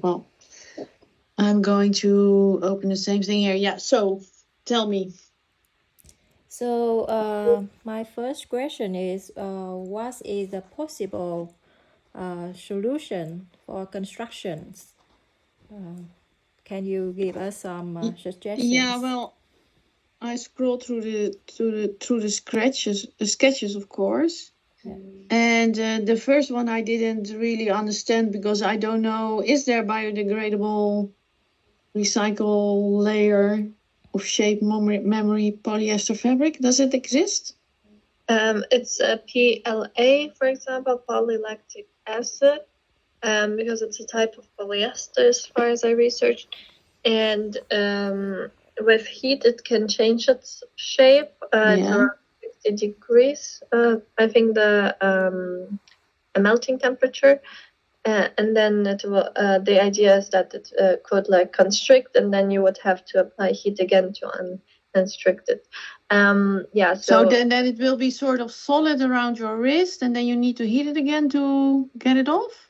well, I'm going to open the same thing here. Yeah, so tell me. So my first question is, what is the possible solution for constructions? Can you give us some Yeah, suggestions? well, I scrolled through the sketches, of course. Yeah. And the first one I didn't really understand because I don't know, is there biodegradable recycle layer of shape memory polyester fabric? Does it exist? It's a PLA, for example, polylactic acid, because it's a type of polyester as far as I researched. And with heat, it can change its shape at around 60 degrees. I think the melting temperature. And then it will, the idea is that it could like constrict, and then you would have to apply heat again to unconstrict it. Yeah. So then it will be sort of solid around your wrist, and then you need to heat it again to get it off?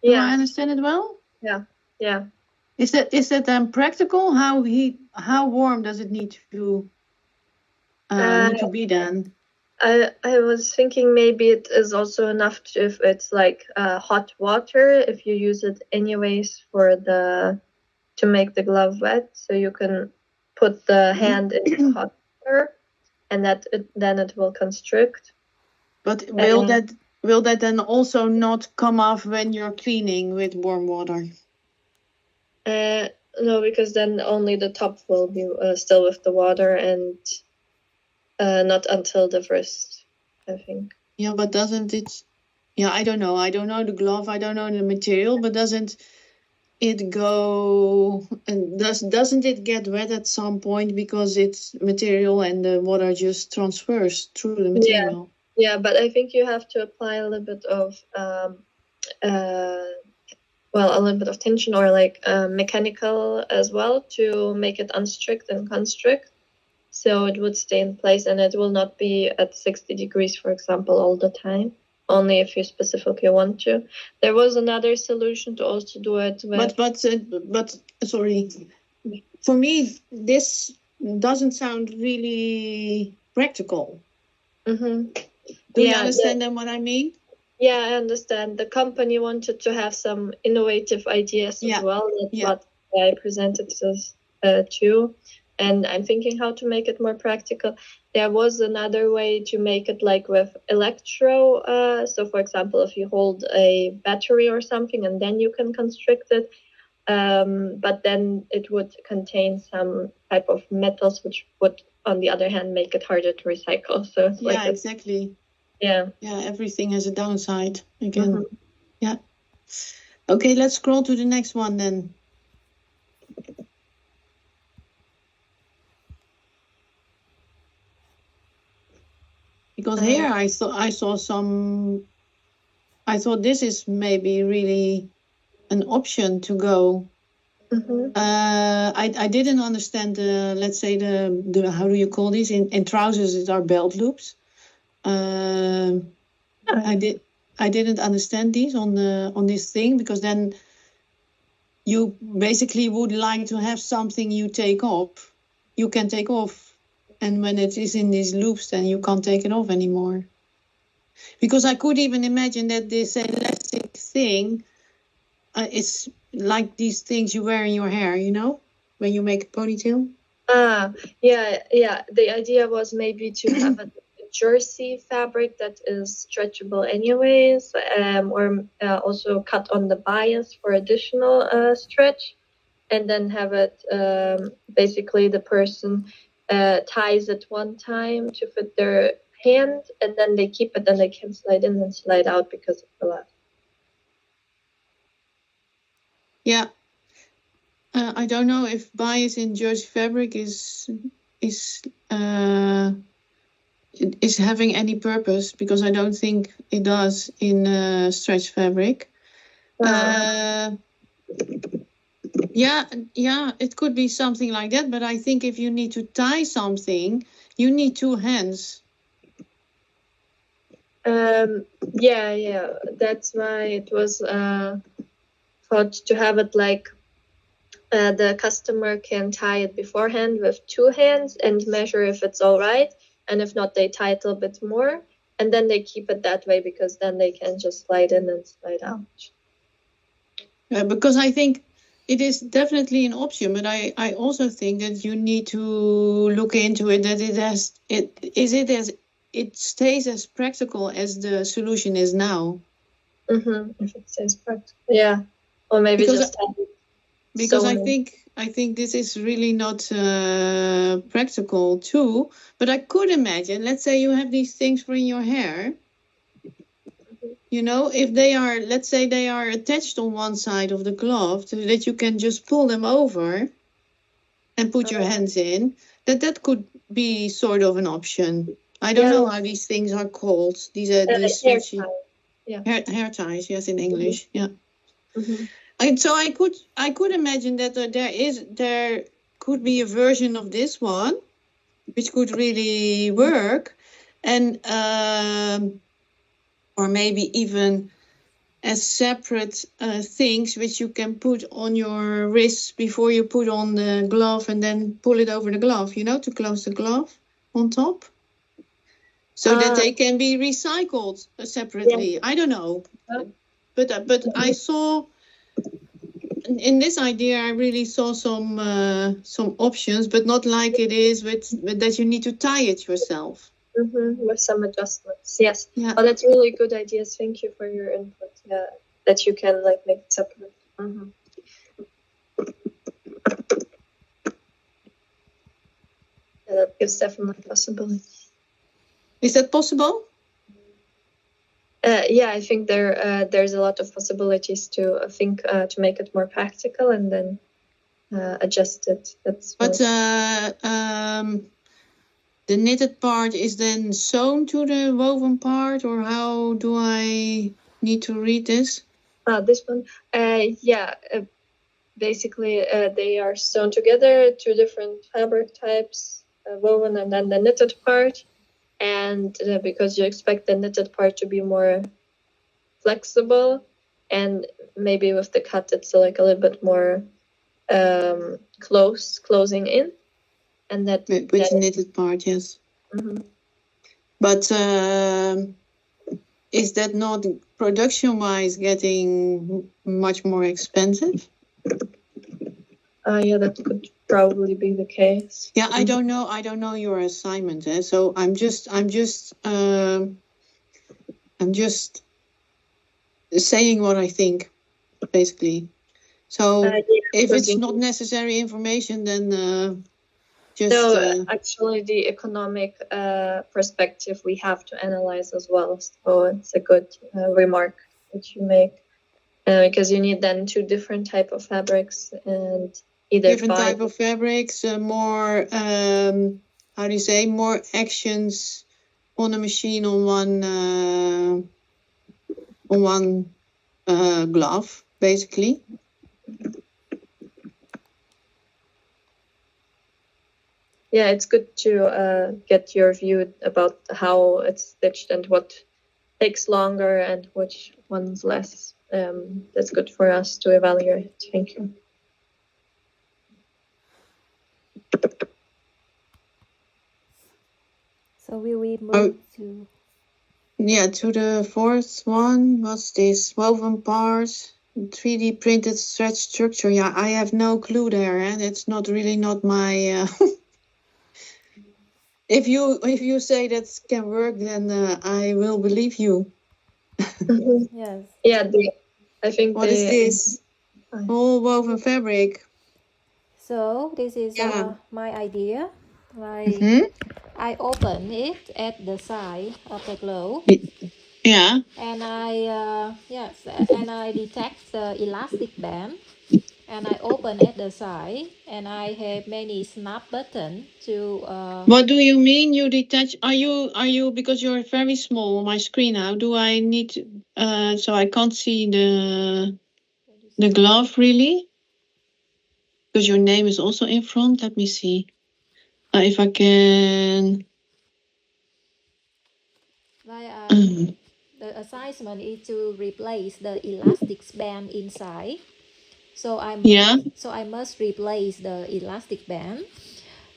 Do I understand it well? Yeah. Yeah. Is that then practical? How warm does it need to be then? I was thinking maybe it is also enough if it's like hot water, if you use it anyways to make the glove wet, so you can put the hand in hot water, and then it will constrict. But will that then also not come off when you're cleaning with warm water? No, because then only the top will be still with the water, and not until the wrist, I think. Yeah, but doesn't it? Yeah, I don't know. I don't know the glove. I don't know the material. But doesn't it go? And doesn't it get wet at some point because it's material and the water just transfers through the material? Yeah, but I think you have to apply a little bit of a little bit of tension or like mechanical as well to make it unstrict and constrict, so it would stay in place and it will not be at 60 degrees, for example, all the time, only if you specifically want to. There was another solution to also do it with... But sorry, for me this doesn't sound really practical. Mm-hmm. Do you understand then what I mean? Yeah, I understand. The company wanted to have some innovative ideas as well. That's what I presented this to. And I'm thinking how to make it more practical. There was another way to make it like with electro. So, for example, if you hold a battery or something and then you can constrict it. But then it would contain some type of metals, which would, on the other hand, make it harder to recycle. So it's like exactly. Yeah, everything has a downside again. Mm-hmm. Yeah. Okay, let's scroll to the next one then. Because here I thought this is maybe really an option to go. Mm-hmm. I didn't understand let's say the how do you call these in trousers? It are belt loops. I didn't understand these on this thing, because then you basically would like to have something you can take off, and when it is in these loops, then you can't take it off anymore. Because I could even imagine that this elastic thing is like these things you wear in your hair, when you make a ponytail. Yeah. The idea was maybe to have a jersey fabric that is stretchable anyways, or also cut on the bias for additional stretch, and then have it basically the person ties it one time to fit their hand, and then they keep it, and they can slide in and slide out because of the left. Yeah. I don't know if bias in jersey fabric is having any purpose, because I don't think it does in stretch fabric. Yeah, it could be something like that, but I think if you need to tie something, you need two hands. Yeah, that's why it was thought to have it like the customer can tie it beforehand with 2 hands and measure if it's all right, and if not, they tie it a little bit more, and then they keep it that way because then they can just slide in and slide out. Because I think it is definitely an option, but I also think that you need to look into it, that it stays as practical as the solution is now. If it says practical, yeah, or maybe Because just have it because sewn in. I think this is really not practical too. But I could imagine, let's say you have these things for in your hair. You know, if they are, let's say they are attached on one side of the glove, so that you can just pull them over and put your hands in, that could be sort of an option. I don't know how these things are called. These are these hair stretchy tie. Yeah. hair ties, yes, in English. Yeah. Mm-hmm. And so I could imagine that there could be a version of this one which could really work, and or maybe even as separate things which you can put on your wrists before you put on the glove, and then pull it over the glove, you know, to close the glove on top, so that they can be recycled separately. Yeah. I don't know, but I saw in this idea, I really saw some options, but not like it is with that you need to tie it yourself. With some adjustments, yes. Yeah. Oh, that's really good ideas. Thank you for your input. Yeah, that you can like make it separate. Yeah, that gives definitely possibility. Is that possible? Yeah, I think there's a lot of possibilities to think to make it more practical and then adjust it. That's. But the knitted part is then sewn to the woven part, or how do I need to read this? This one, yeah. Basically, they are sewn together, 2 different fabric types, woven and then the knitted part. And because you expect the knitted part to be more flexible, and maybe with the cut it's like a little bit more closing in, and that which knitted part, yes. But is that not production-wise getting much more expensive? Yeah, that could probably be the case. Yeah, I don't know your assignment, so I'm just saying what I think, basically. So if it's not necessary information, then actually the economic perspective we have to analyze as well. So it's a good remark that you make, because you need then 2 different type of fabrics, and either different type of fabrics, more how do you say, more actions on a machine on one glove, basically. Yeah, it's good to get your view about how it's stitched and what takes longer and which one's less. That's good for us to evaluate. Thank you. So will we move to? Yeah, to the 4th one. What's this? Woven parts, 3D printed stretch structure. Yeah, I have no clue there, and it's not my. If you say that can work, then I will believe you. Yes. Yeah, I think. What is this? All woven fabric. So this is my idea. Like I open it at the side of the glove. Yeah. And I detach the elastic band. And I open at the side, and I have many snap buttons to. What do you mean you detach? Are you because you're very small on my screen now? Do I need to, so I can't see the glove really? Because your name is also in front. Let me see if I can. The assignment is to replace the elastic band inside. So I Yeah. must replace the elastic band.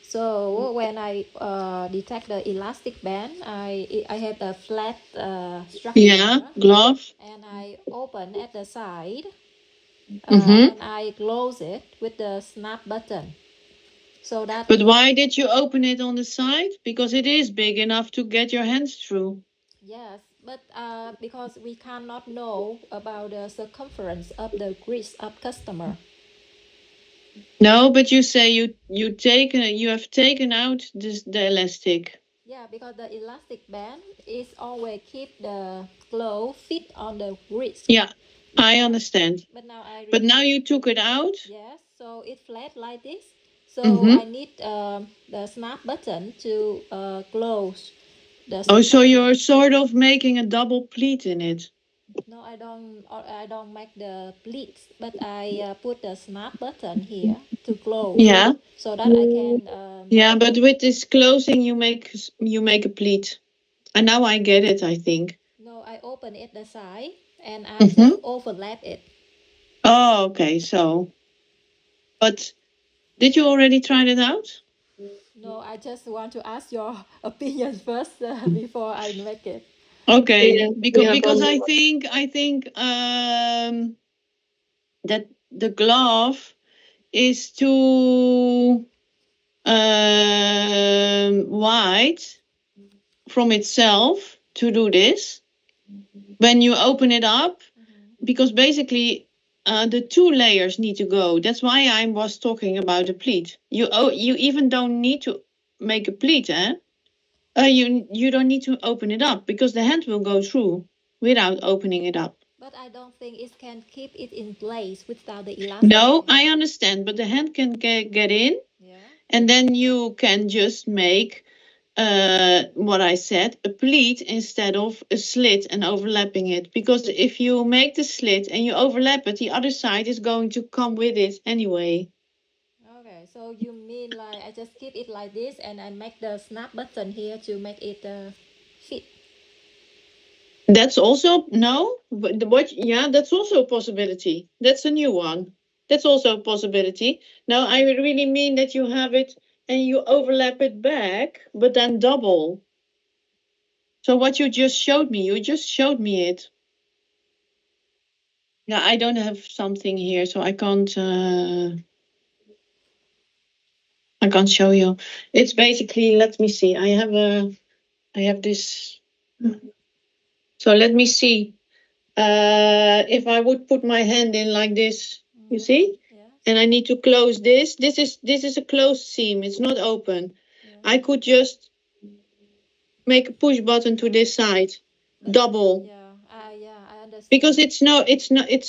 So when I detect the elastic band, I have the flat structure. Yeah. Glove. And I open at the side. Mm-hmm. And I close it with the snap button. So that. But why did you open it on the side? Because it is big enough to get your hands through. Yes, but because we cannot know about the circumference of the grease of customer. No, but you say you have taken out the elastic. Yeah, because the elastic band is always keep the glove fit on the wrist. Yeah, I understand. But now But now you took it out. Yes, so it's flat like this. So Mhm. I need the snap button to close the. Oh, so you're sort of making a double pleat in it. No, I don't make the pleats, but I put the snap button here to close. Yeah. So that I can. Yeah, but with this closing, you make a pleat. And now I get it, I think. No, I open it the side and I Mhm. just overlap it. Oh, okay. So, but did you already try it out? No, I just want to ask your opinion first before I make it. Okay, Yeah, because yeah, I think that the glove is too wide from itself to do this. When you open it up, because basically the two layers need to go. That's why I was talking about a pleat. You even don't need to make a pleat, eh? You don't need to open it up because the hand will go through without opening it up. But I don't think it can keep it in place without the elastic. No, I understand, but the hand can get in, Yeah. and then you can just make what I said, a pleat instead of a slit and overlapping it. Because if you make the slit and you overlap it, the other side is going to come with it anyway. Okay, so you mean like I just keep it like this and I make the snap button here to make it fit? That's also no, but what? Yeah, that's also a possibility. That's a new one. That's also a possibility. No, I really mean that you have it and you overlap it back, but then double. So what you just showed me it. Yeah, I don't have something here, so I can't show you. It's basically, let me see. I have this. So let me see. If I would put my hand in like this, you see? Yeah. And I need to close this. This is a closed seam. It's not open. Yeah. I could just make a push button to this side, double. Yeah, I understand. Because it's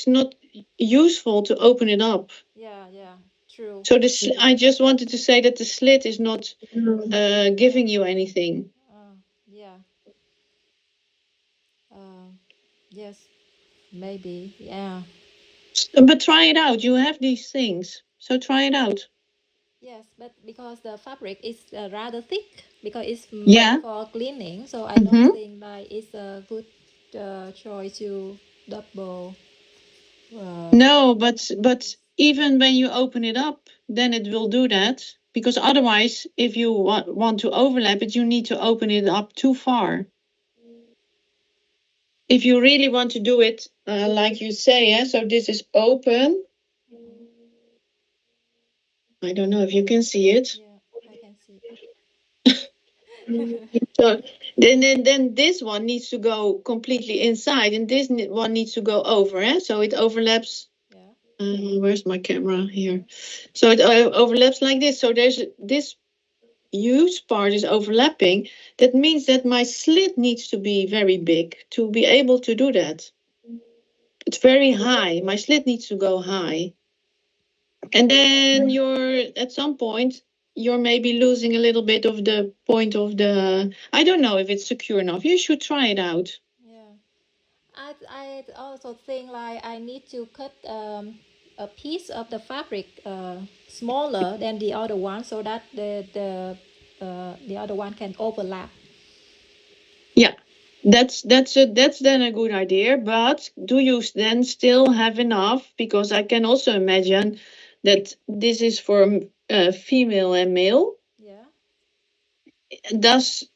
not useful to open it up. Yeah, true. So I just wanted to say that the slit is not giving you anything. Yeah. Yes, maybe. Yeah. But try it out. You have these things, so try it out. Yes, but because the fabric is rather thick, because it's Yeah. made for cleaning, so I don't think that it's a good choice to double. No, but even when you open it up, then it will do that. Because otherwise, if you want to overlap it, you need to open it up too far. If you really want to do it like you say, so this is open. I don't know if you can see it. Yeah, I can see. So then this one needs to go completely inside, and this one needs to go over. So it overlaps. Yeah. Where's my camera here? So it overlaps like this. So there's this huge part is overlapping. That means that my slit needs to be very big to be able to do that. It's very high. My slit needs to go high. And then at some point, you're maybe losing a little bit of the point of the, I don't know if it's secure enough. You should try it out. Yeah. I also think like I need to cut a piece of the fabric smaller than the other one so that the other one can overlap. Yeah. That's then a good idea, but do you then still have enough? Because I can also imagine that this is for female and male. Yeah. Does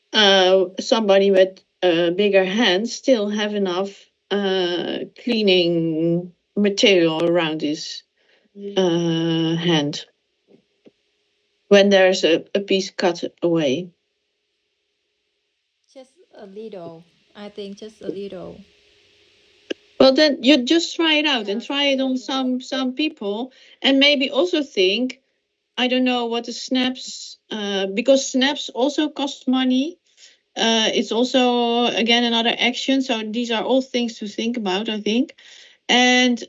somebody with bigger hands still have enough cleaning material around his hand when there's a piece cut away? Just a little. I think just a little. Well, then you just try it out Yeah, and try it on some people, and maybe also think, I don't know what the snaps, because snaps also cost money. It's also again another action. So these are all things to think about, I think. And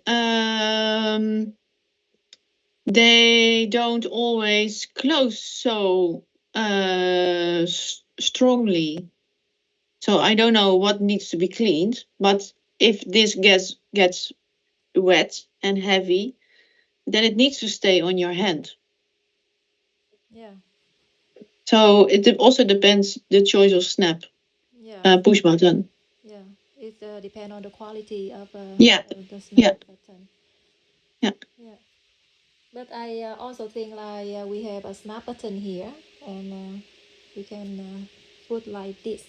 they don't always close so strongly. So I don't know what needs to be cleaned, but if this gets wet and heavy, then it needs to stay on your hand. yeah, So it also depends the choice of snap, yeah, push button. yeah. It depends on the quality of Yeah, the snap yeah, button. yeah. Yeah. But I also think like we have a snap button here, and we can put like this.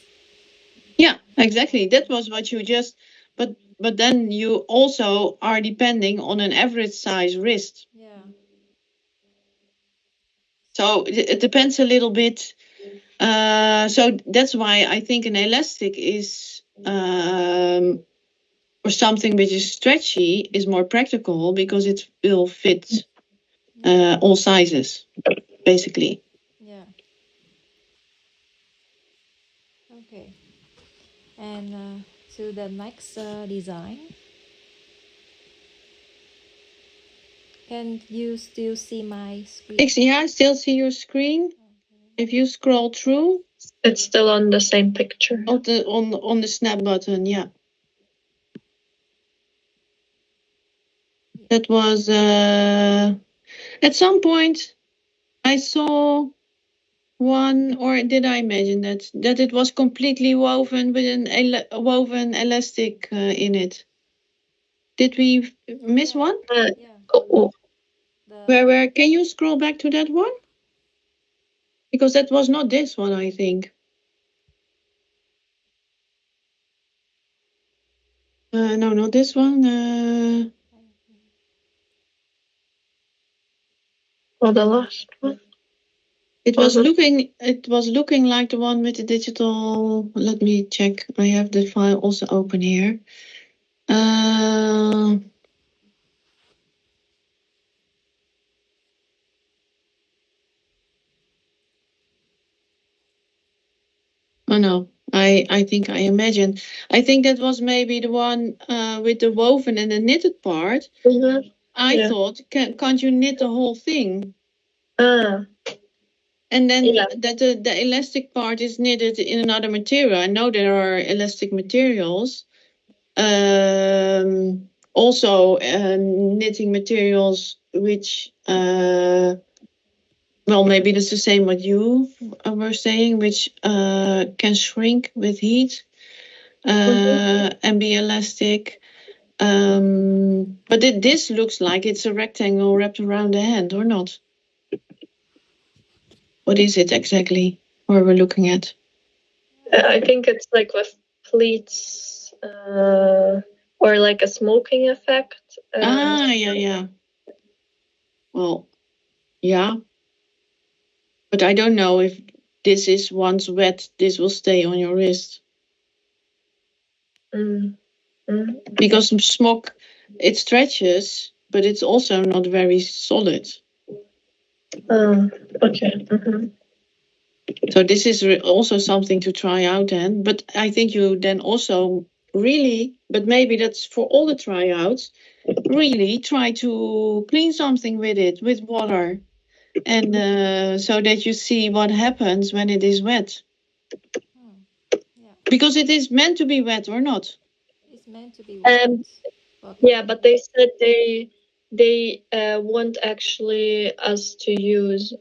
Yeah, exactly. That was what you just, but then you also are depending on an average size wrist. Yeah. So it depends a little bit. So that's why I think an elastic is, or something which is stretchy is more practical because it will fit all sizes, basically. Yeah. Okay. And to the next design. Can you still see my screen? Yeah, I still see your screen. If you scroll through, It's still on the same picture. on the snap button, yeah. That was at some point I saw one, or did I imagine that it was completely woven with woven elastic in it? Did we miss one? Yeah. Oh, Where can you scroll back to that one? Because that was not this one, I think. No, not this one. oh, the last one. It was looking like the one with the digital. Let me check. I have the file also open here. Oh no, I think I imagined. I think that was maybe the one with the woven and the knitted part. Mm-hmm. I thought, can't you knit the whole thing? Ah. And then that the elastic part is knitted in another material. I know there are elastic materials. Also knitting materials which well, maybe that's the same what you were saying, which can shrink with heat and be elastic. But this looks like it's a rectangle wrapped around the hand, or not? What is it exactly? Where we're looking at? I think it's like with pleats, or like a smoking effect. Yeah. Well, yeah. But I don't know if this is once wet, this will stay on your wrist. Because smock, it stretches, but it's also not very solid. Okay. So this is also something to try out then. But I think you then also really, but maybe that's for all the tryouts, really try to clean something with it, with water. And so that you see what happens when it is wet. Because it is meant to be wet, or not? It's meant to be wet. Yeah, but they said they want actually us to use,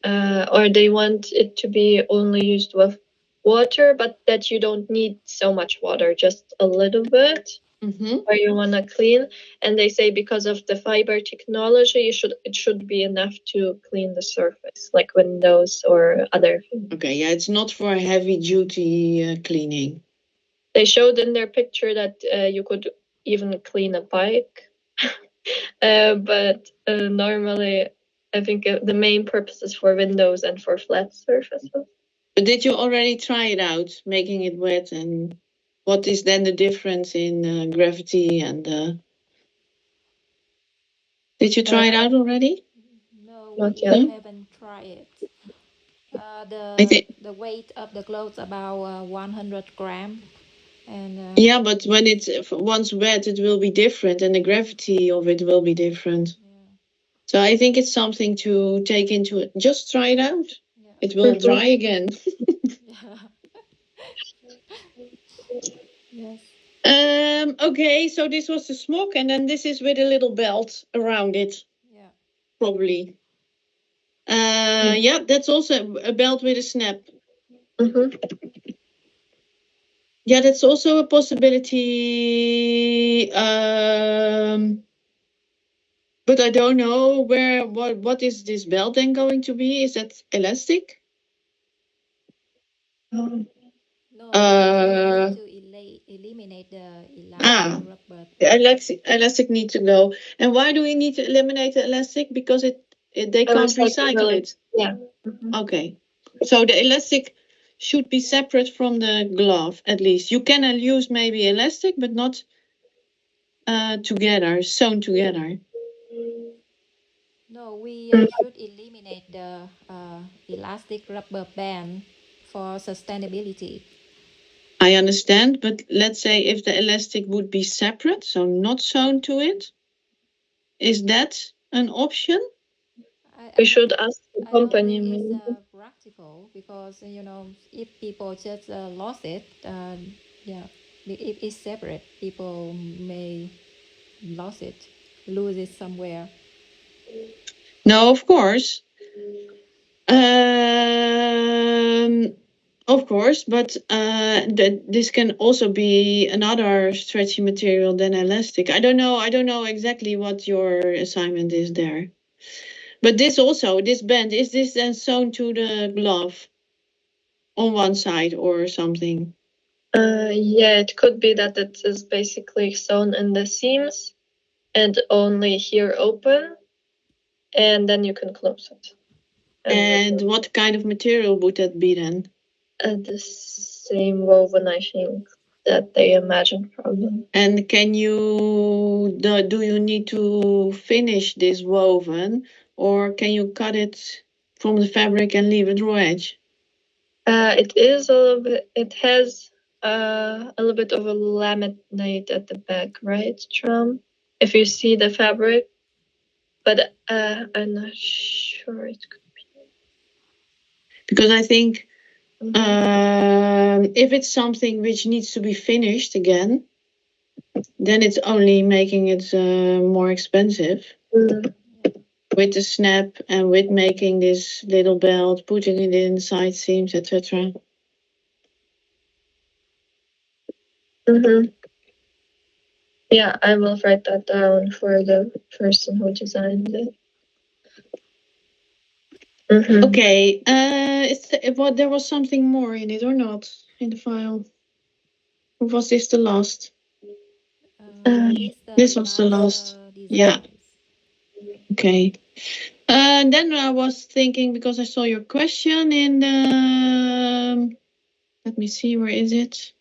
or they want it to be only used with water, but that you don't need so much water, just a little bit Mm-hmm. where you want to clean. And they say because of the fiber technology, it should be enough to clean the surface, like windows or other things. Okay, yeah, it's not for heavy duty cleaning. They showed in their picture that you could even clean a bike. But normally, I think the main purpose is for windows and for flat surfaces. But did you already try it out, making it wet? And what is then the difference in gravity and... Did you try it out already? No, Not we yet. haven't tried it. I think... The weight of the clothes about 100 gram, and Yeah, but when it's once wet, it will be different, and the gravity of it will be different. yeah, So I think it's something to take into it. Just try it out. yeah, It will Mhm. dry again. yeah. Yes. Okay, so this was the smock, and then this is with a little belt around it, Yeah. probably. Yeah, that's also a belt with a snap. Mhm. Yeah, that's also a possibility. But I don't know what is this belt then going to be? Is that elastic? Um, No, Uh, we need to eliminate the ah, elastic rubber. the elastic need to go. And why do we need to eliminate the elastic? Because they can't recycle it. Yeah. Mhm. Okay. So the elastic should be separate from the glove, at least. You can use maybe elastic, but not together, sewn together. No, we should eliminate the elastic rubber band for sustainability. I understand, but let's say if the elastic would be separate, so not sewn to it, is that an option? We should ask the I don't company. think it's Maybe. practical because if people just lost it, yeah, if it's separate, people may lose it somewhere. No, of course. Of course, but this can also be another stretchy material than elastic. I don't know exactly what your assignment is there. But this band, is this then sewn to the glove on one side or something? Yeah, it could be that it is basically sewn in the seams and only here open, and then you can close it. And what kind of material would that be then? The same woven, I think, that they imagined probably. And do you need to finish this woven, or can you cut it from the fabric and leave it raw edge? It is a little bit. It has a little bit of a laminate at the back, right, Tram? If you see the fabric, but I'm not sure it could be. Because I think if it's something which needs to be finished again, then it's only making it more expensive. With the snap and with making this little belt, putting it in side seams, etc. Yeah, I will write that down for the person who designed it. Okay, there was something more in it or not in the file? Or was this the last? This was the last. Yeah. Okay. Then I was thinking, because I saw your question in the... Let me see, where is it?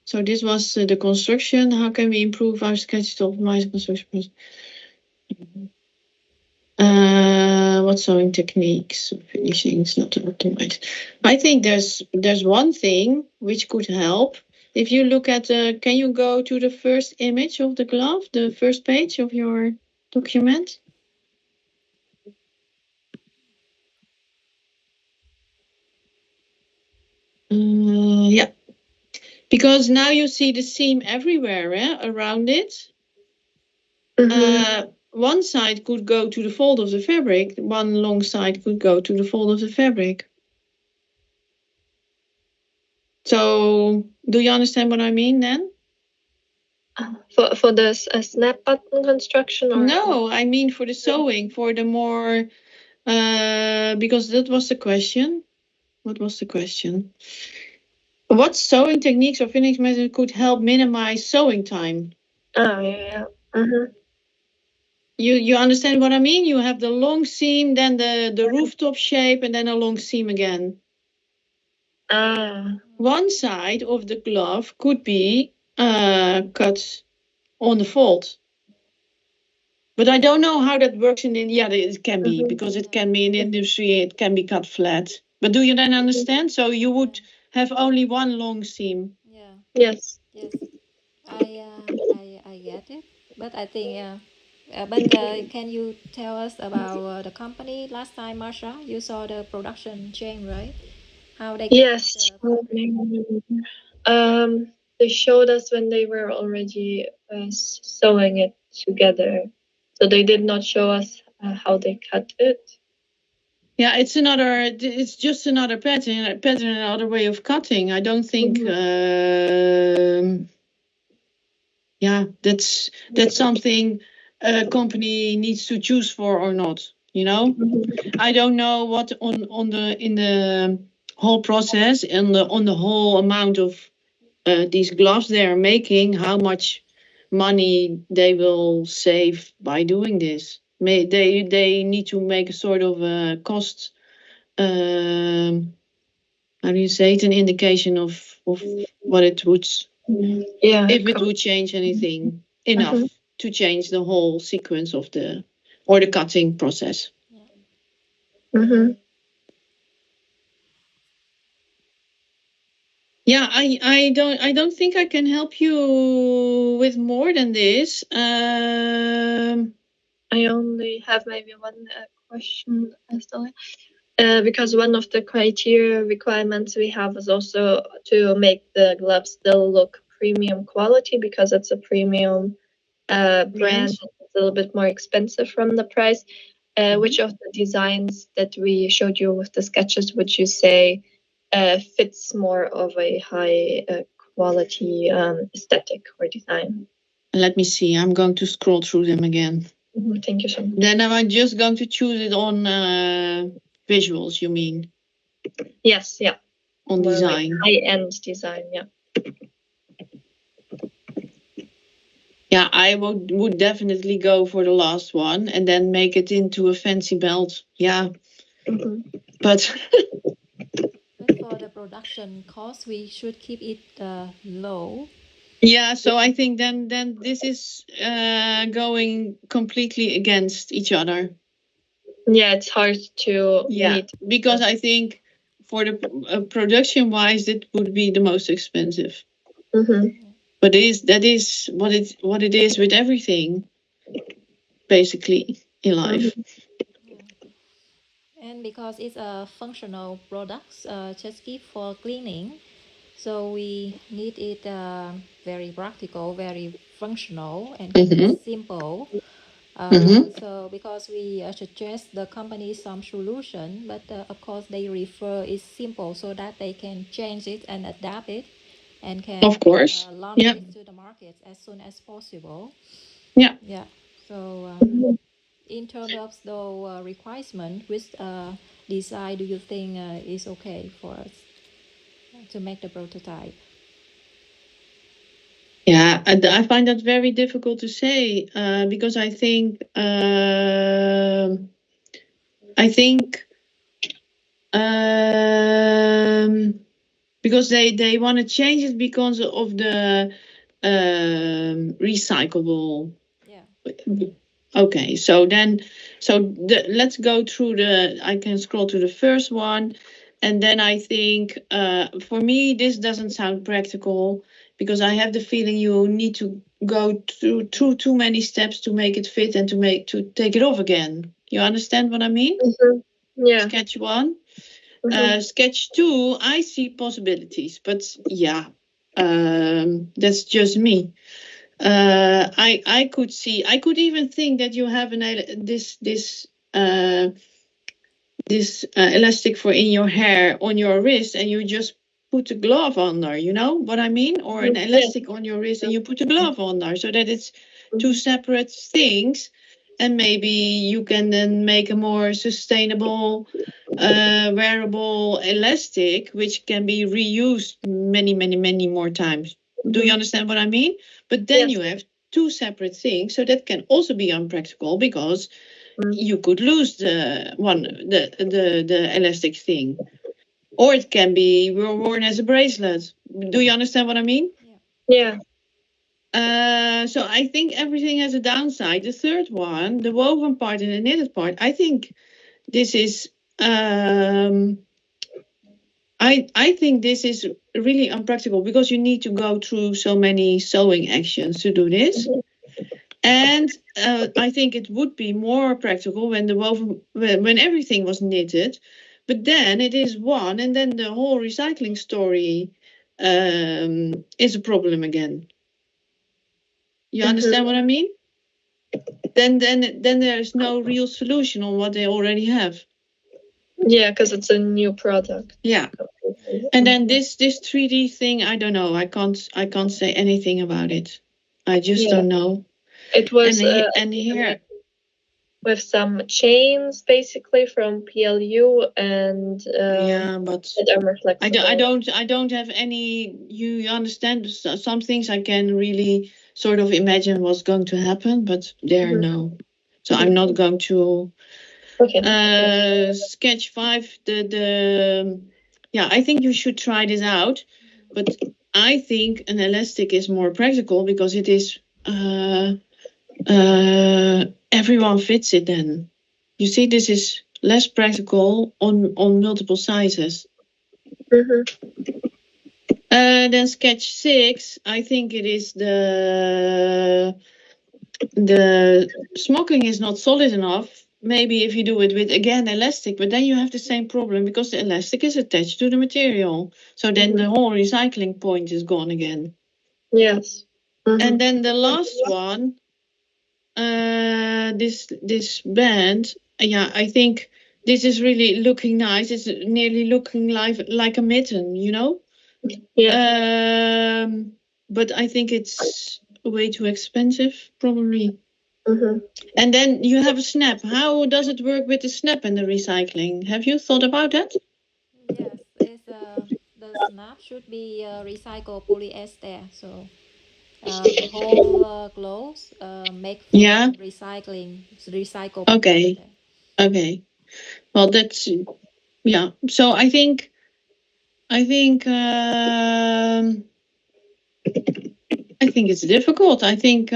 So this was the construction. How can we improve our sketch to optimize construction process? What sewing techniques, finishings, not to optimize. I think there's one thing which could help. If you look at can you go to the first image of the glove, the first page of your document? Yeah, because now you see the seam everywhere around it. one side could go to the fold of the fabric, one long side could go to the fold of the fabric. So, do you understand what I mean then? For the snap button construction, or No, I mean for the sewing, for the more, because that was the question. What was the question? What sewing techniques or finishing method could help minimize sewing time? Oh, yeah. Mm-hmm. You understand what I mean? You have the long seam, then the rooftop shape, and then a long seam again. One side of the glove could be cut on the fold. But I don't know how that works in India. It can be, because it can be in industry, it can be cut flat. But do you then understand? So you would have only one long seam. Yeah. Yes. Yes. I get it. But I think but can you tell us about the company last time, Marsha? You saw the production chain, right? How they Yes. the They showed us when they were already sewing it together. So they did not show us how they cut it. Yeah, it's just another pattern, another way of cutting. I don't think, yeah, that's something a company needs to choose for or not, you know? I don't know what in the whole process and on the whole amount of these gloves they are making, how much money they will save by doing this. They need to make a sort of a cost, how do you say it, an indication of what it would, if it would change anything enough to change the whole sequence of the cutting process. Yeah, I don't think I can help you with more than this. I only have maybe one question, Estelle. Because one of the criteria requirements we have is also to make the gloves still look premium quality, because it's a premium brand. Yes. It's a little bit more expensive from the price. Which of the designs that we showed you with the sketches would you say fits more of a high quality aesthetic or design? Let me see. I'm going to scroll through them again. Thank you so much. Then I'm just going to choose it on visuals, you mean? Yes, yeah. On More design. like high-end design, yeah. Yeah, I would definitely go for the last one and then make it into a fancy belt. Yeah. But for the production cost, we should keep it low. yeah, so I think then this is going completely against each other. Yeah, it's hard to meet. Because I think for the production wise, it would be the most expensive. But that is what it is with everything, basically, in life. And because it's a functional product, Chesky, for cleaning, so we need it very practical, very functional, and simple. So because we suggest the company some solution, but of course they refer is simple so that they can change it and adapt it, and can of course launch it to the market as soon as possible. Yeah. So in terms of the requirement, which design do you think is okay for us to make the prototype? Yeah, I find that very difficult to say because I think because they want to change it because of the recyclable. Yeah. Okay, so let's go through I can scroll to the first one, and then I think for me this doesn't sound practical, because I have the feeling you need to go through too many steps to make it fit and to take it off again. You understand what I mean? Yeah. Sketch 1. Sketch 2, I see possibilities, but yeah, that's just me. I could even think that you have this elastic for in your hair on your wrist, and you just put a glove under. You know what I mean? Or an elastic on your wrist, and you put a glove under, so that it's two separate things. And maybe you can then make a more sustainable wearable elastic, which can be reused many more times. Do you understand what I mean? But then you have two separate things, so that can also be unpractical, because you could lose the elastic thing, or it can be worn as a bracelet. Do you understand what I mean? Yeah. So I think everything has a downside. The third one, the woven part and the knitted part, I think this is I think this is really unpractical, because you need to go through so many sewing actions to do this. And I think it would be more practical when the woven, when everything was knitted, but then it is one, and then the whole recycling story is a problem again. You understand what I mean? Then there's no real solution on what they already have. Yeah, because it's a new product. Yeah. And then this 3D thing, I don't know. I can't say anything about it. I just don't know. It was and here with some chains basically from PLU, and but I don't have any. You understand? Some things I can really sort of imagine what's going to happen, but no. So I'm not going to. Sketch 5. I think you should try this out, but I think an elastic is more practical, because it is everyone fits it. Then you see, this is less practical on multiple sizes. Then sketch 6, I think it is the smocking is not solid enough. Maybe if you do it with, again, elastic, but then you have the same problem, because the elastic is attached to the material. So then the whole recycling point is gone again. Yes. And then the last one, this band, I think this is really looking nice. It's nearly looking like a mitten, you know? Yeah. But I think it's way too expensive, probably. And then you have a snap. How does it work with the snap and the recycling? Have you thought about that? Yes, the snap should be recycled polyester. So the whole clothes make recycling, recycled. Okay. Well, that's So I think it's difficult. I think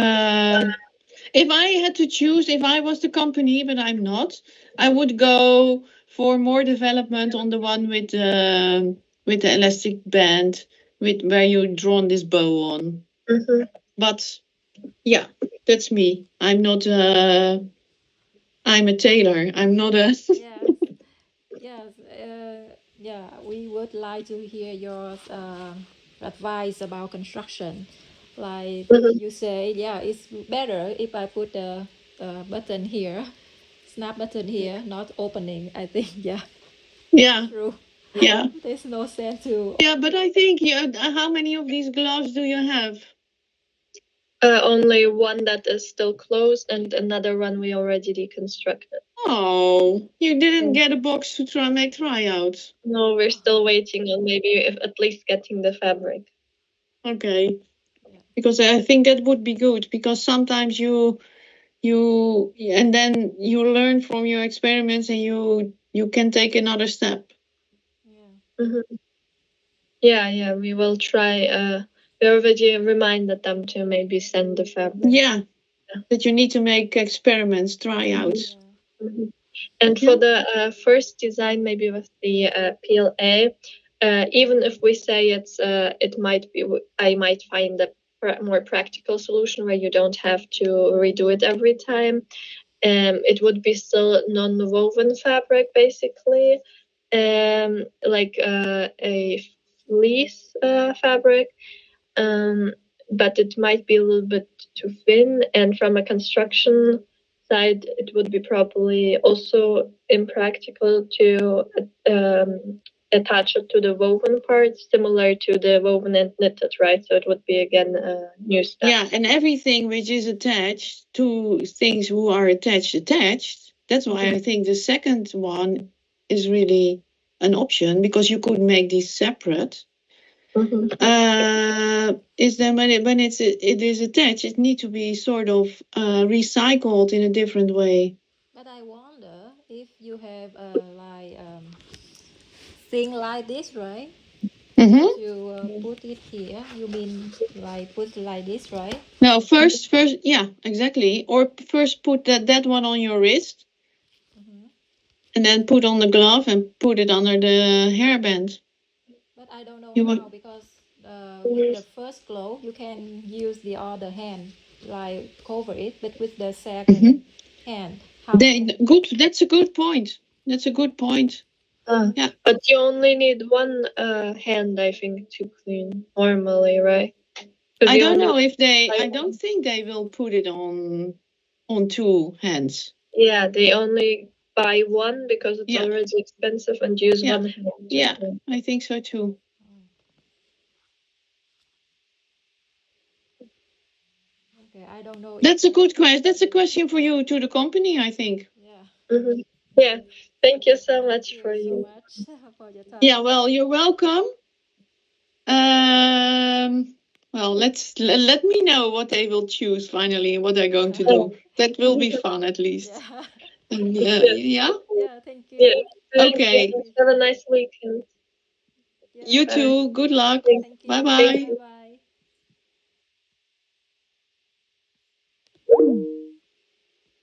if I had to choose, if I was the company, but I'm not, I would go for more development on the one with the elastic band, where you drawn this bow on. But yeah, that's me. I'm not. I'm a tailor. I'm not a. Yes. We would like to hear your advice about construction. Like you say, it's better if I put the button here, snap button here, not opening. I think, Yeah. True. Yeah. There's no sense to. Yeah, but I think how many of these gloves do you have? Only one that is still closed, and another one we already deconstructed. Oh, you didn't get a box to make tryouts? No, we're still waiting on maybe at least getting the fabric. Okay. Because I think that would be good, because sometimes you and then you learn from your experiments, and you can take another step. Yeah, we will try. We already reminded them to maybe send the fabric. Yeah. That you need to make experiments, tryouts. And for the first design, maybe with the PLA, even if we say it might be, I might find a more practical solution where you don't have to redo it every time. It would be still non-woven fabric, basically, like a fleece fabric. but it might be a little bit too thin. And from a construction side, it would be probably also impractical to attach it to the woven part, similar to the woven and knitted, right? So it would be again a new step. Yeah, and everything which is attached to things who are attached. That's why I think the second one is really an option, because you could make these separate. Is then when it is attached, it needs to be sort of recycled in a different way. But I wonder if you have thing like this, right? You put it here. You mean like put like this, right? No, first, yeah, exactly. Or first put that one on your wrist, and then put on the glove and put it under the hairband. But I don't know how, because with the first glove you can use the other hand, like cover it, but with the second hand, how? Good. That's a good point. Yeah. But you only need one hand, I think, to clean normally, right? I don't know if I don't think they will put it on two hands. Yeah, they only buy one because it's already expensive and use one hand. Yeah, I think so too. Okay, I don't know. That's a good question. That's a question for you to the company, I think. Yeah. Yeah. Thank you so much for you. So much for your time. Yeah, well, you're welcome. Well, let me know what they will choose finally, what they're going to do. That will be fun, at least. Yeah. And, Yeah, thank you. Yeah. Okay. Have a nice weekend. Yeah. You too. Good luck. Thank you. Bye-bye. Bye-bye.